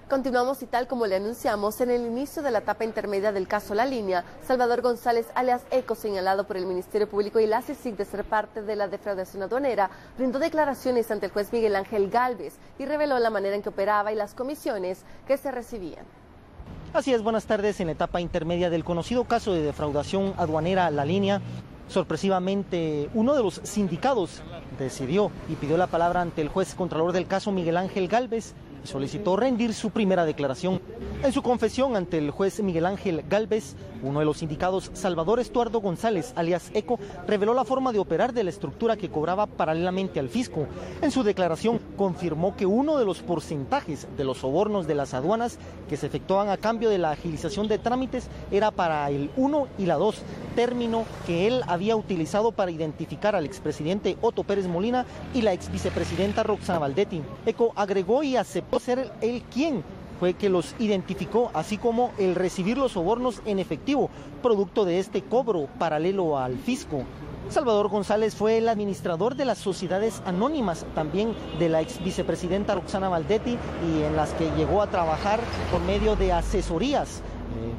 Continuamos y tal como le anunciamos, en el inicio de la etapa intermedia del caso La Línea, Salvador González, alias Eco, señalado por el Ministerio Público y la CICIG de ser parte de la defraudación aduanera, brindó declaraciones ante el juez Miguel Ángel Gálvez y reveló la manera en que operaba y las comisiones que se recibían. Así es, buenas tardes. En la etapa intermedia del conocido caso de defraudación aduanera La Línea, sorpresivamente uno de los sindicados decidió y pidió la palabra ante el juez contralor del caso Miguel Ángel Gálvez y solicitó rendir su primera declaración. En su confesión ante el juez Miguel Ángel Gálvez, uno de los sindicados, Salvador Estuardo González, alias Eco, reveló la forma de operar de la estructura que cobraba paralelamente al fisco. En su declaración confirmó que uno de los porcentajes de los sobornos de las aduanas que se efectuaban a cambio de la agilización de trámites era para el 1 y la 2, término que él había utilizado para identificar al expresidente Otto Pérez Molina y la exvicepresidenta Roxana Valdetti. Eco agregó y aceptó ser él quien fue que los identificó, así como el recibir los sobornos en efectivo, producto de este cobro paralelo al fisco. Salvador González fue el administrador de las sociedades anónimas, también de la ex vicepresidenta Roxana Valdetti, y en las que llegó a trabajar por medio de asesorías,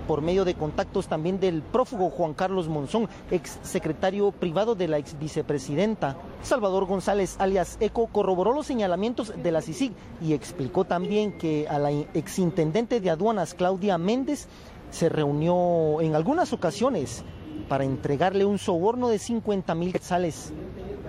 por medio de contactos también del prófugo Juan Carlos Monzón, ex secretario privado de la ex vicepresidenta. Salvador González, alias Eco, corroboró los señalamientos de la CICIG y explicó también que a la exintendente de aduanas Claudia Méndez se reunió en algunas ocasiones para entregarle un soborno de 50,000 quetzales.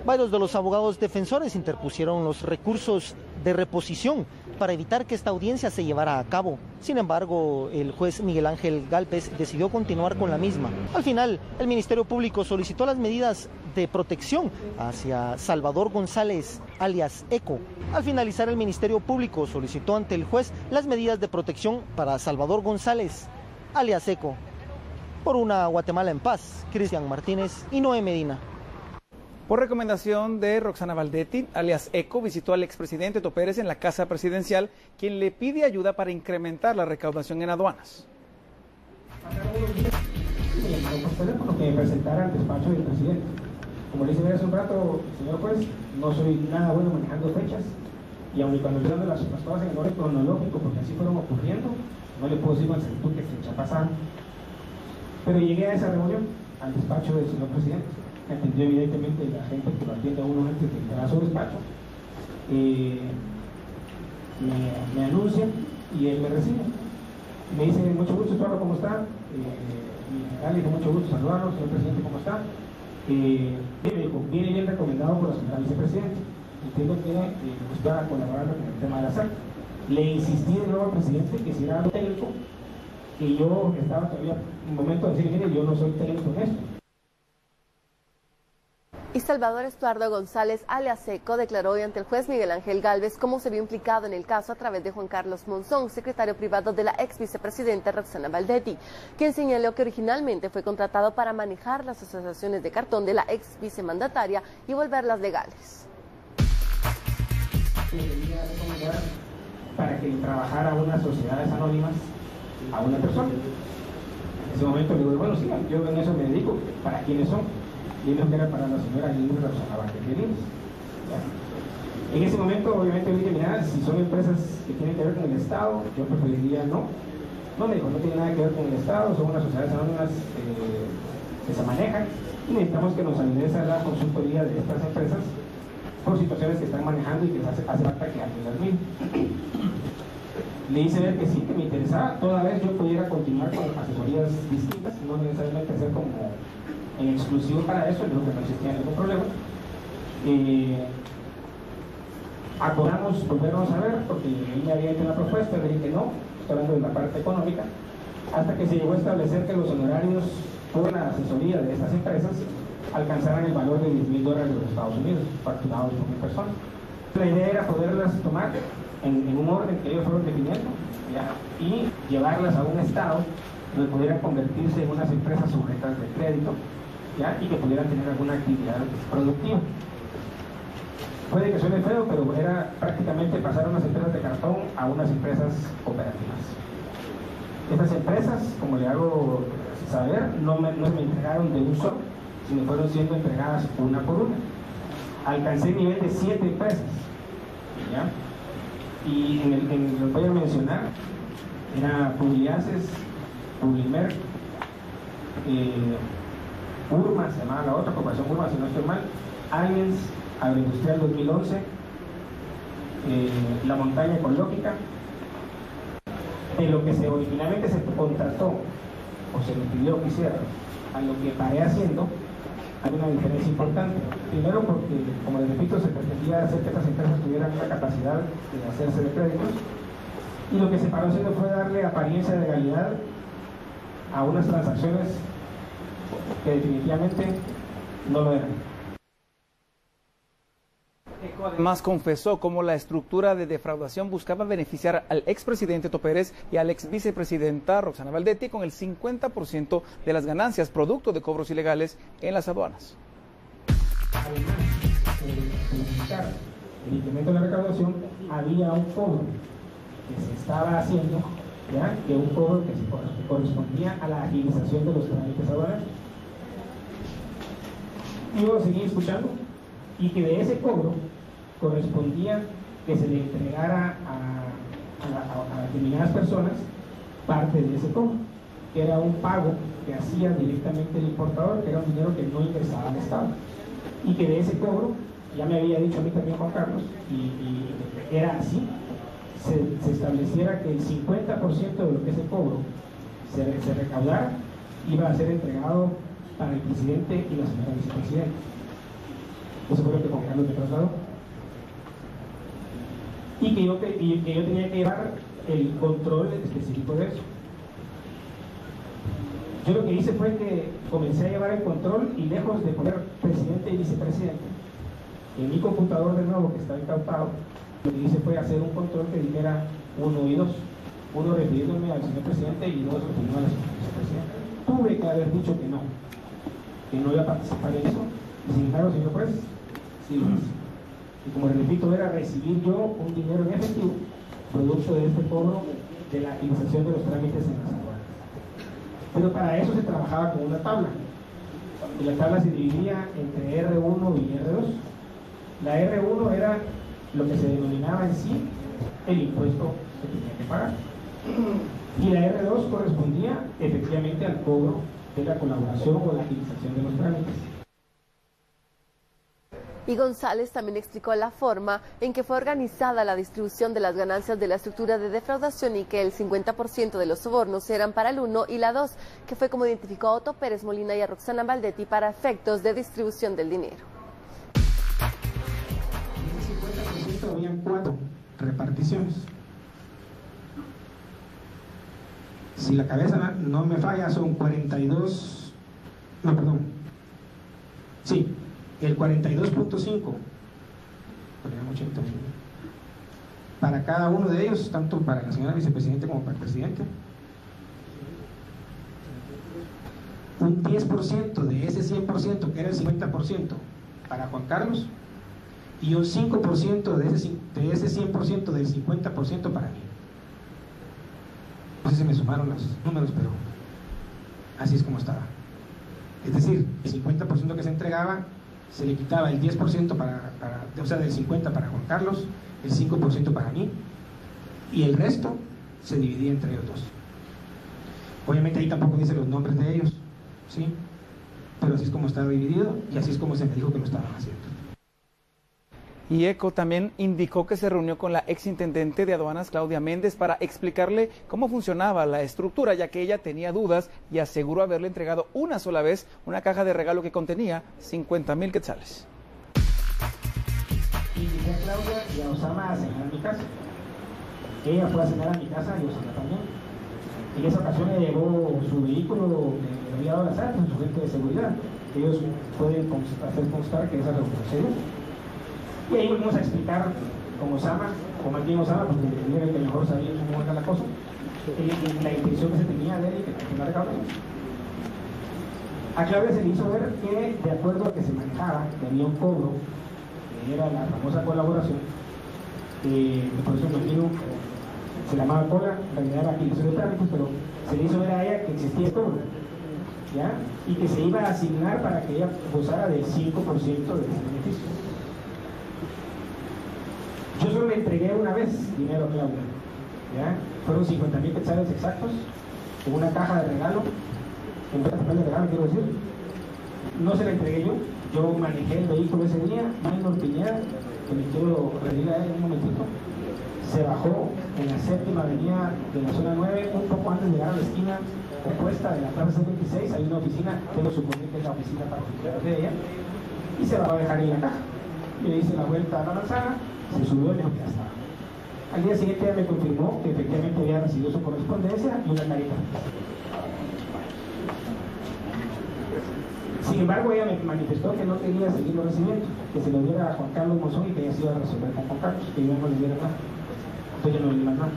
Varios de los abogados defensores interpusieron los recursos de reposición para evitar que esta audiencia se llevara a cabo. Sin embargo, el juez Miguel Ángel Gálvez decidió continuar con la misma. Al final, el Ministerio Público solicitó las medidas de protección hacia Salvador González, alias Eco. Al finalizar, el Ministerio Público solicitó ante el juez las medidas de protección para Salvador González, alias Eco. Por una Guatemala en paz, Cristian Martínez y Noé Medina. Por recomendación de Roxana Valdetti, alias Eco, visitó al expresidente Otto Pérez en la Casa Presidencial, quien le pide ayuda para incrementar la recaudación en aduanas. Que me presentara al despacho del presidente. Como le dije hace un rato, señor juez, no soy nada bueno manejando fechas, y aunque cuando estoy dando las cosas en orden cronológico, porque así fueron ocurriendo, no le puedo decir con exactitud qué fecha pasaron. Pero llegué a esa reunión, al despacho del señor presidente. Entendió evidentemente la gente que lo atiende a uno antes de entrar a su despacho. Me anuncia y él me recibe. Me dice, mucho gusto, Estuardo, ¿cómo está? Le dijo, mucho gusto saludarlo, señor presidente, ¿cómo está? Me dijo, viene bien recomendado por la señora vicepresidenta. Entiendo que usted va a colaborar con el tema de la SAC. Le insistí de nuevo al presidente que si era algo técnico, y yo estaba todavía un momento de decir, mire, yo no soy técnico en esto. Y Salvador Estuardo González, alias Eco, declaró hoy ante el juez Miguel Ángel Gálvez cómo se vio implicado en el caso a través de Juan Carlos Monzón, secretario privado de la ex vicepresidenta Roxana Valdetti, quien señaló que originalmente fue contratado para manejar las asociaciones de cartón de la ex vicemandataria y volverlas legales. Para que trabajara unas sociedades anónimas a una persona. En ese momento le digo, bueno, sí, yo en eso me dedico, ¿para quiénes son? Y no era para la señora Lina Roxana Valdetti. En ese momento, obviamente, yo dije, mira, si son empresas que tienen que ver con el Estado, yo preferiría no. No, me dijo, no tiene nada que ver con el Estado, son unas sociedades anónimas que se manejan y necesitamos que nos ayudes a la consultoría de estas empresas por situaciones que están manejando y que hace falta que alguien las mire. Le hice ver que sí, que me interesaba, toda vez yo pudiera continuar con asesorías distintas, no necesariamente hacer como en exclusivo para eso, dijo que no existía ningún problema. Acordamos volvernos a ver, porque él me había hecho una propuesta, le dije que no, estoy hablando de la parte económica, hasta que se llegó a establecer que los honorarios por la asesoría de estas empresas alcanzaran el valor de $10,000 de los Estados Unidos, facturados por mi persona. La idea era poderlas tomar en un orden que ellos fueron definiendo, ¿ya? Y llevarlas a un estado donde pudieran convertirse en unas empresas sujetas de crédito, ¿ya? Y que pudieran tener alguna actividad productiva. Puede que suene feo, pero era prácticamente pasar unas empresas de cartón a unas empresas cooperativas. Estas empresas, como le hago saber, no me entregaron de un solo, sino fueron siendo entregadas una por una. Alcancé el nivel de 7 empresas, ¿ya? Y los voy a mencionar, era Publiaces, Publimer, Urma, se llamaba la otra, Corporación Urma, si no estoy mal, Aliens, Agroindustrial 2011, La Montaña Ecológica. De lo que originalmente se contrató o se le pidió que hiciera a lo que paré haciendo, hay una diferencia importante. Primero porque, como les repito, se pretendía hacer que estas empresas tuvieran una capacidad de hacerse de créditos, y lo que se paró haciendo fue darle apariencia de legalidad a unas transacciones que definitivamente no lo eran. ECO además confesó cómo la estructura de defraudación buscaba beneficiar al expresidente Otto Pérez y a la exvicepresidenta Roxana Valdetti con el 50% de las ganancias producto de cobros ilegales en las aduanas. Además de solicitar el incremento de la recaudación, había un cobro que se estaba haciendo, ¿ya? Que un cobro que correspondía a la agilización de los trámites aduanales. Y luego seguí escuchando, y que de ese cobro correspondía que se le entregara a determinadas personas parte de ese cobro, que era un pago que hacía directamente el importador, que era un dinero que no ingresaba al Estado, y que de ese cobro, ya me había dicho a mí también Juan Carlos, y era así, se estableciera que el 50% de lo que ese cobro se recaudara iba a ser entregado para el presidente y la señora vicepresidenta. Eso fue lo que Juan Carlos me trasladó. Y que yo tenía que llevar el control específico de eso. Yo lo que hice fue que comencé a llevar el control, y lejos de poner presidente y vicepresidente en mi computador de nuevo que estaba incautado, lo que hice fue hacer un control que dijera 1 y 2. 1 refiriéndome al señor presidente y 2 refiriéndome a la señora vicepresidenta. Tuve que haber dicho que no iba a participar en eso, y sin embargo, señor juez, sí lo hice. Y como les repito, era recibir yo un dinero en efectivo producto de este cobro de la agilización de los trámites en las aduanas. Pero para eso se trabajaba con una tabla, y la tabla se dividía entre R1 y R2. La R1 era lo que se denominaba en sí el impuesto que tenía que pagar, y la R2 correspondía efectivamente al cobro de la colaboración o la agilización de los trámites. Y González también explicó la forma en que fue organizada la distribución de las ganancias de la estructura de defraudación, y que el 50% de los sobornos eran para el 1 y la 2, que fue como identificó a Otto Pérez Molina y a Roxana Valdetti para efectos de distribución del dinero. En ese 50% habían 4 reparticiones. Si la cabeza no me falla, son 42, no, perdón, sí, el 42.5 para cada uno de ellos, tanto para la señora vicepresidenta como para el presidente. Un 10% de ese 100%, que era el 50%, para Juan Carlos, y un 5% de ese 100% del 50% para mí. No sé si me sumaron los números, pero así es como estaba. Es decir, el 50% que se entregaba, se le quitaba el 10% o sea, del 50% para Juan Carlos, el 5% para mí, y el resto se dividía entre ellos dos. Obviamente ahí tampoco dice los nombres de ellos, ¿sí? Pero así es como estaba dividido, y así es como se me dijo que lo estaban haciendo. Y ECO también indicó que se reunió con la exintendente de aduanas, Claudia Méndez, para explicarle cómo funcionaba la estructura, ya que ella tenía dudas, y aseguró haberle entregado una sola vez una caja de regalo que contenía 50,000 quetzales. Y llegué a Claudia y a Osama a cenar a mi casa. Ella fue a cenar a mi casa y Osama también. En esa ocasión le llevó su vehículo que le había dado las armas, su gente de seguridad. Ellos pueden hacer constar que esa reunión se dio. Y ahí volvimos a explicar con Osama, con Martín Osama, porque era el que mejor sabía cómo era la cosa, la intención que se tenía de él y que la recaudación. A Claudia se le hizo ver que, de acuerdo a que se manejaba, que había un cobro, que era la famosa colaboración, por eso imagino se llamaba cola, en realidad era agilización de trámites, pero se le hizo ver a ella que existía el cobro, ¿ya? Y que se iba a asignar para que ella gozara del 5% de ese beneficio. Yo solo le entregué una vez dinero a Claudia, ¿ya? Fueron 50,000 quetzales exactos, en una caja de regalo, en vez de regalo quiero decir. No se la entregué yo manejé el vehículo ese día, Maynor Piñera, que me quiero referir a él en un momentito, se bajó en la 7ª avenida de la zona 9, un poco antes de llegar a la esquina opuesta de la plaza 76, hay una oficina, quiero suponer que es la oficina particular de ella, y se va a dejar en la caja. Le hice la vuelta a la manzana, se subió y me dijo que ya estaba. Al día siguiente ella me confirmó que efectivamente había recibido su correspondencia y una carita. Sin embargo, ella me manifestó que no quería seguirlo recibiendo, que se lo diera a Juan Carlos Monzón y que ella se iba a resolver con Juan Carlos, que yo no le diera nada. Entonces yo no le di más nada.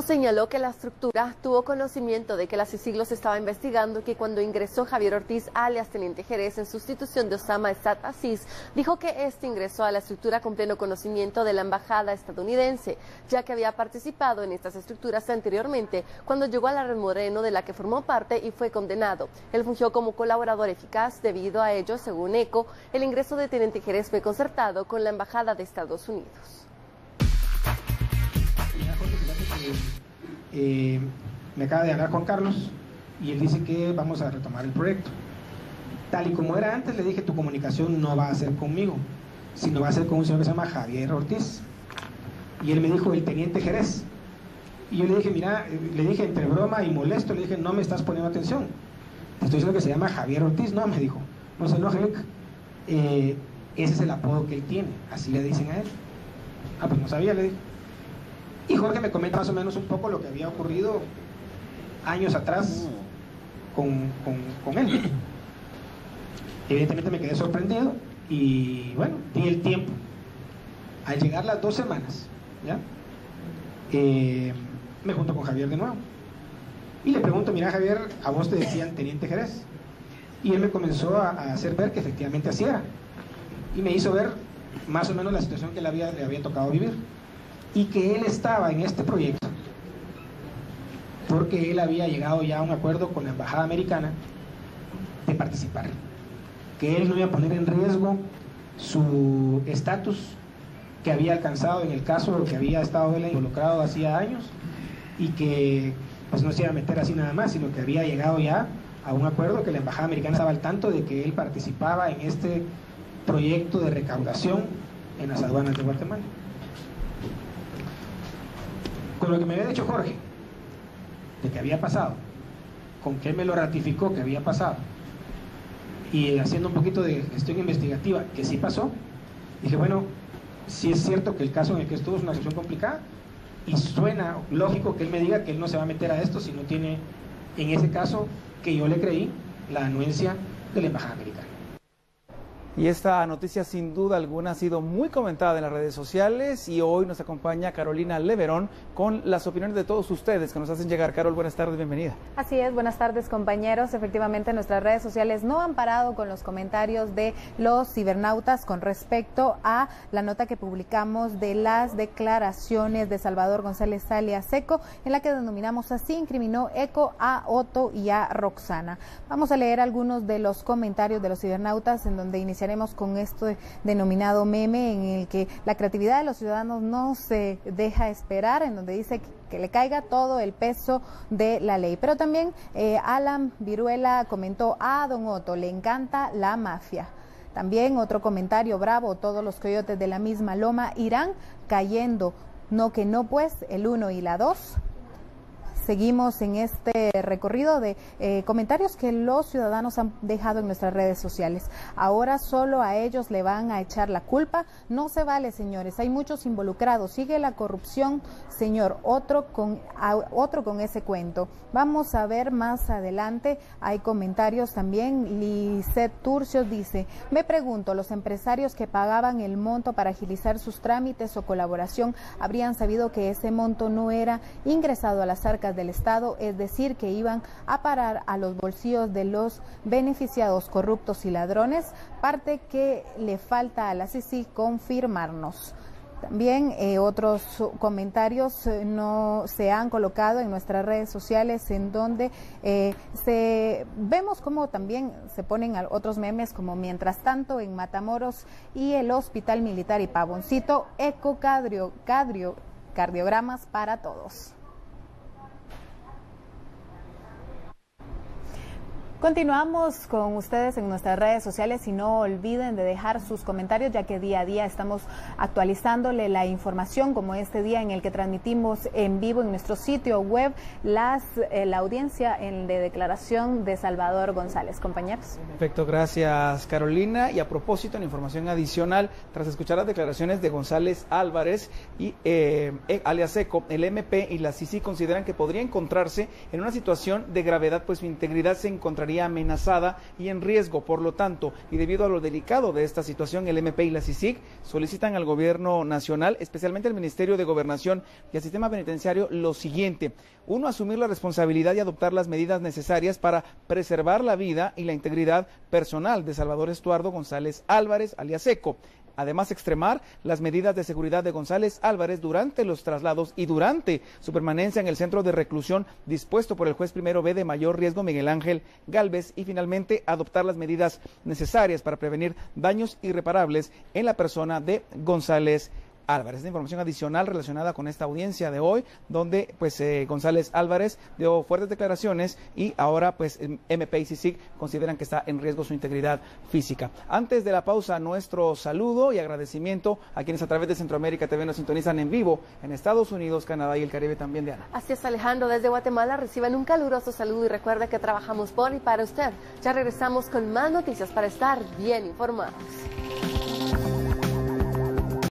Señaló que la estructura tuvo conocimiento de que la CICIG se estaba investigando y que cuando ingresó Javier Ortiz, alias Teniente Jerez, en sustitución de Osama Estad Aziz, dijo que este ingresó a la estructura con pleno conocimiento de la embajada estadounidense, ya que había participado en estas estructuras anteriormente cuando llegó a la Red Moreno, de la que formó parte y fue condenado. Él fungió como colaborador eficaz. Debido a ello, según ECO, el ingreso de Teniente Jerez fue concertado con la embajada de Estados Unidos. Me acaba de hablar Juan Carlos y él dice que vamos a retomar el proyecto. Tal y como era antes, le dije, tu comunicación no va a ser conmigo, sino va a ser con un señor que se llama Javier Ortiz. Y él me dijo, el Teniente Jerez. Y yo le dije, mira, le dije entre broma y molesto, le dije, no me estás poniendo atención. Te estoy diciendo que se llama Javier Ortiz. No, me dijo, no se enoje, ese es el apodo que él tiene, así le dicen a él. Ah, pues no sabía, le dije. Y Jorge me comenta más o menos un poco lo que había ocurrido años atrás con él. Evidentemente me quedé sorprendido y bueno, di el tiempo. Al llegar las 2 semanas, ¿ya? Me junto con Javier de nuevo y le pregunto, mira Javier, a vos te decían Teniente Jerez. Y él me comenzó a hacer ver que efectivamente así era y me hizo ver más o menos la situación que le había tocado vivir, y que él estaba en este proyecto porque él había llegado ya a un acuerdo con la embajada americana de participar, que él no iba a poner en riesgo su estatus que había alcanzado en el caso que había estado él involucrado hacía años, y que pues no se iba a meter así nada más, sino que había llegado ya a un acuerdo, que la embajada americana estaba al tanto de que él participaba en este proyecto de recaudación en las aduanas de Guatemala. Con lo que me había dicho Jorge, de que había pasado, con que él me lo ratificó que había pasado, y haciendo un poquito de gestión investigativa, que sí pasó, dije, bueno, sí es cierto que el caso en el que estuvo es una situación complicada, y suena lógico que él me diga que él no se va a meter a esto si no tiene, en ese caso, que yo le creí, la anuencia de la embajada americana. Y esta noticia sin duda alguna ha sido muy comentada en las redes sociales y hoy nos acompaña Carolina Leverón con las opiniones de todos ustedes que nos hacen llegar. Carol, buenas tardes, bienvenida. Así es, buenas tardes compañeros. Efectivamente nuestras redes sociales no han parado con los comentarios de los cibernautas con respecto a la nota que publicamos de las declaraciones de Salvador González alias ECO, en la que denominamos así, incriminó ECO a Otto y a Roxana. Vamos a leer algunos de los comentarios de los cibernautas, en donde iniciaremos con esto denominado meme, en el que la creatividad de los ciudadanos no se deja esperar, en donde dice que le caiga todo el peso de la ley. Pero también Alan Viruela comentó, a don Otto le encanta la mafia. También otro comentario, bravo, todos los coyotes de la misma loma irán cayendo, no que no pues, el 1 y la 2. Seguimos en este recorrido de comentarios que los ciudadanos han dejado en nuestras redes sociales. Ahora solo a ellos le van a echar la culpa. No se vale, señores. Hay muchos involucrados. Sigue la corrupción, señor. Otro con ese cuento. Vamos a ver más adelante. Hay comentarios también. Lisette Turcios dice, me pregunto, los empresarios que pagaban el monto para agilizar sus trámites o colaboración habrían sabido que ese monto no era ingresado a las arcas del Estado, es decir, que iban a parar a los bolsillos de los beneficiados corruptos y ladrones, parte que le falta a la CICIG confirmarnos. También otros comentarios no se han colocado en nuestras redes sociales, en donde vemos cómo también se ponen otros memes como mientras tanto en Matamoros y el Hospital Militar y Pavoncito, ecocardiogramas para todos. Continuamos con ustedes en nuestras redes sociales y no olviden de dejar sus comentarios, ya que día a día estamos actualizándole la información, como este día en el que transmitimos en vivo en nuestro sitio web la audiencia de declaración de Salvador González. Compañeros. Perfecto, gracias Carolina. Y a propósito, en información adicional, tras escuchar las declaraciones de González Álvarez y alias Eco, el MP y la CICIG consideran que podría encontrarse en una situación de gravedad, pues su integridad se encontraría amenazada y en riesgo. Por lo tanto, y debido a lo delicado de esta situación, el MP y la CICIG solicitan al gobierno nacional, especialmente al Ministerio de Gobernación y al sistema penitenciario, lo siguiente: uno, asumir la responsabilidad y adoptar las medidas necesarias para preservar la vida y la integridad personal de Salvador Estuardo González Álvarez, alias Eco. Además, extremar las medidas de seguridad de González Álvarez durante los traslados y durante su permanencia en el centro de reclusión dispuesto por el juez primero B de mayor riesgo Miguel Ángel Gálvez, y finalmente adoptar las medidas necesarias para prevenir daños irreparables en la persona de González Álvarez. Esta información adicional relacionada con esta audiencia de hoy, donde pues González Álvarez dio fuertes declaraciones y ahora pues MP y CICIG consideran que está en riesgo su integridad física. Antes de la pausa, nuestro saludo y agradecimiento a quienes a través de Centroamérica TV nos sintonizan en vivo en Estados Unidos, Canadá y el Caribe también, Diana. Así es, Alejandro, desde Guatemala reciban un caluroso saludo y recuerda que trabajamos por y para usted. Ya regresamos con más noticias para estar bien informados.